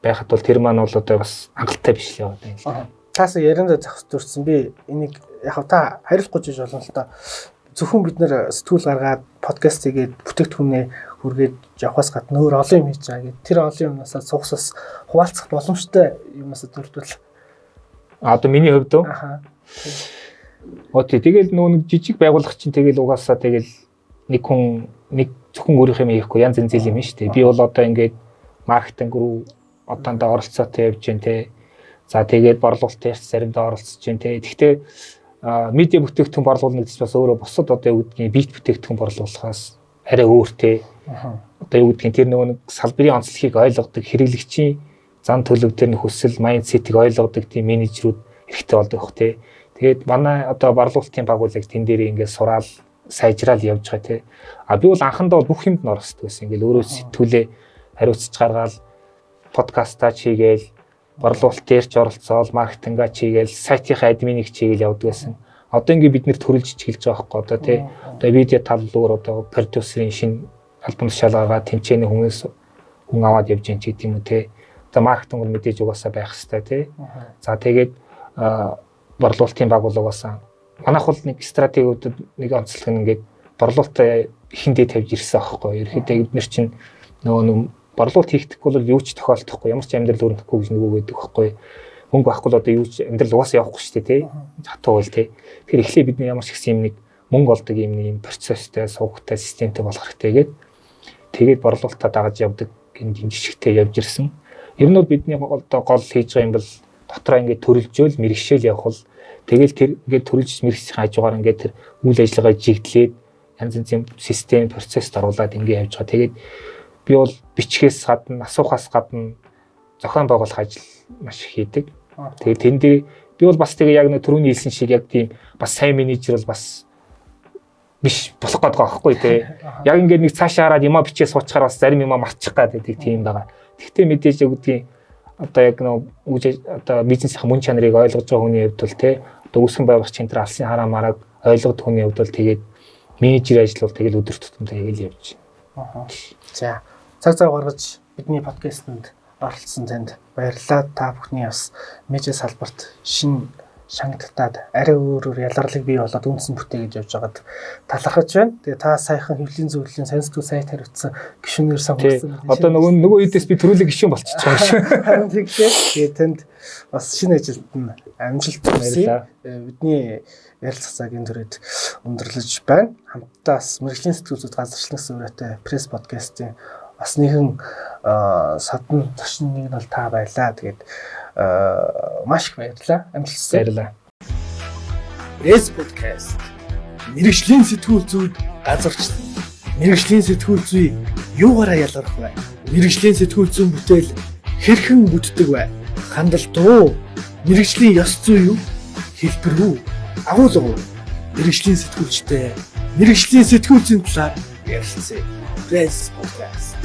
байхад бол тэр маань бол одоо бас хангалттай биш л яваад байна. Таасаа ярианда зах зурсан би энийг яг та хариулахгүй жиж болно л та. Зөвхөн бид нэр сэтгүүл гаргаад подкаст хийгээд бүтээгдэхүүнээ хүргээд явахаас гадна өөр олон юм хийж байгаа гэдэг. Тэр олон юмнасаа цугсаас хуваалцах боломжтой юмасаа төрдөл. Одоо миний хувьд үү? Тэгэл нөгөө нэг жижиг байгууллага чинь тэгэл угаасаа тэгэл нэг хүн нэг зөвхөн өөрийнхөө юм хийхгүй янз янз юм шүү дээ. Би бол одоо ингээд маркетинг руу одоондоо оролцоотой явж байна те. За тэгээд борлуулалтын заримдаа оролцож байна те. Гэхдээ медиа бүтээгдэхүүн борлуулна гэж бас өөрөө бусад одоо юу гэдгийг бит бүтээгдэхүүн борлуулахаас арай өөр те. одоо юу гэдгийг тэр нөгөө нэг салбарын онцлогийг ойлгодог хэрэглэгчийн зан төлөв дээр нь хүсэл майндсетийг ойлгодог тийм менежерүүд хэрэгтэй болдог бох тий. Тэгээд манай одоо борлуулалтын баг бол яг тэн дээр ингээд сураал сайжраал явж байгаа тий. А би бол анхандаа бол бүх юмд нь орох гэсэн. Ингээд өөрөө сэтгүүлээ хариуцж гаргаал подкастаа чигээл борлуулалт дээр ч оролцоол маркетингаа чигээл сайтынхаа админийг чигээл явдаг гэсэн. Одоо ингээд бид нэр төрүүлж чиглэж байгаа байхгүй одоо тий. Одоо видео таллуур одоо продюсерийн шинэ альбом шалгаагаа тэмцээний хүн аваад явж гин ч гэдэг юм уу тий. Одоо маркетинг бол мэдээж угаасаа байх хэрэгтэй тий. За тэгээд борлуулалтын баг бол угаасаа манайх бол нэг стратегиудад нэг онцлог нь ингээд борлуулалтаа ихэндээ тавьж ирсэн аахгүй. Ерөнхийдөө эдгээр чинь нөгөө борлуулалт хийхдэггүй бол юу ч тохиолдохгүй ямар ч амьдрал өрнөхгүй гэж нөгөө гэдэг байхгүй. Мөнгө байхгүй л одоо юу ч амьдрал угаасаа явахгүй шүү дээ тий. Хатуу байл тий. Тэгэхээр эхлээ бидний ямар ч гэсэн юм нэг мөнгө олдог юм процесстэй сувгтай системтэй болох хэрэгтэй тэгээд борлуулалтаа дагаж явдаг энэ жижигтэй явж ирсэн. Ер нь бол бидний гол хийж байгаа юм бол дотроо ингээд төрөлжөөл мэрэгшээл явах бол тэгэл тэр ингээд төрөлж мэрэгсийн хажуугаар ингээд тэр үйл ажиллагаа жигдлээд янз янзын систем процесс оруулаад ингээд явж байгаа. Тэгээд би бол бичгээс гадна асуухаас гадна зохион байгуулах ажил маш их хийдэг. Тэгээд тэн дээр би бол бас тэгээ яг нэг түрүүний хэлсэн шиг яг тийм бас сайн менежер бол бас биш болох гээд байгаа байхгүй тий. Яг ингээд нэг цаашаа хараад юмаа бичээ суучаар бас зарим юмаа мартчих гээд байдаг тийм байгаа. Тэгтээ мэдээж яг үгдгийн одоо яг нэг одоо бизнесийн мөн чанарыг ойлгож байгаа хүний хувьд бол тий одоо үүсгэн байгуулагчийн тэр алсын хараа марааг ойлгох хүний хувьд бол тэгээд менежер ажил бол тэгэл өдөр тутамдаа яг л явж байна. За цаг гаргаж бидний подкастэнд оролцсон танд баярлалаа. Та бүхний бас медиа салбарт шинэ шангалтад арай өөрөөр ялгарлыг бий болоод үндсэн бүтээгэж явж байгаад талархаж байна. Тэгээ та саяхан хэвлэлийн зөвлөлийн сайн сэтгүүл сайт хариуцсан гишүүнээр сонгогдсон. Одоо нөгөө үедээс би төрүүлэг гишүүн болчихж байгаа шүү. Харин тэгээ тэнд бас шинэ ажилд нь амжилт хүсье. Бидний ярилцах цагийн төрөд өндөрлөж байна. Хамтдаа мэргэжлийн сэтгүүлүүд газарчлан суурьтай пресс подкастын бас нэгэн садан зочин нэг нь бол та байлаа. Тэгээд маш их баярлалаа. Амжилт баярлалаа. Пресс подкаст. Мэргэжлийн сэтгүүл зүйд газарчлан. Мэргэжлийн сэтгүүл зүй юугаараа ялгарх вэ? Мэргэжлийн сэтгүүл зүйн бүтээл хэрхэн бүтдэг вэ? Хандлт уу? Мэргэжлийн ёс зүй юу? Хэлбэр үү? Агуулга уу? Мэргэжлийн сэтгүүлчтэй мэргэжлийн сэтгүүл зүйн талаар ярилцъя. Press podcast.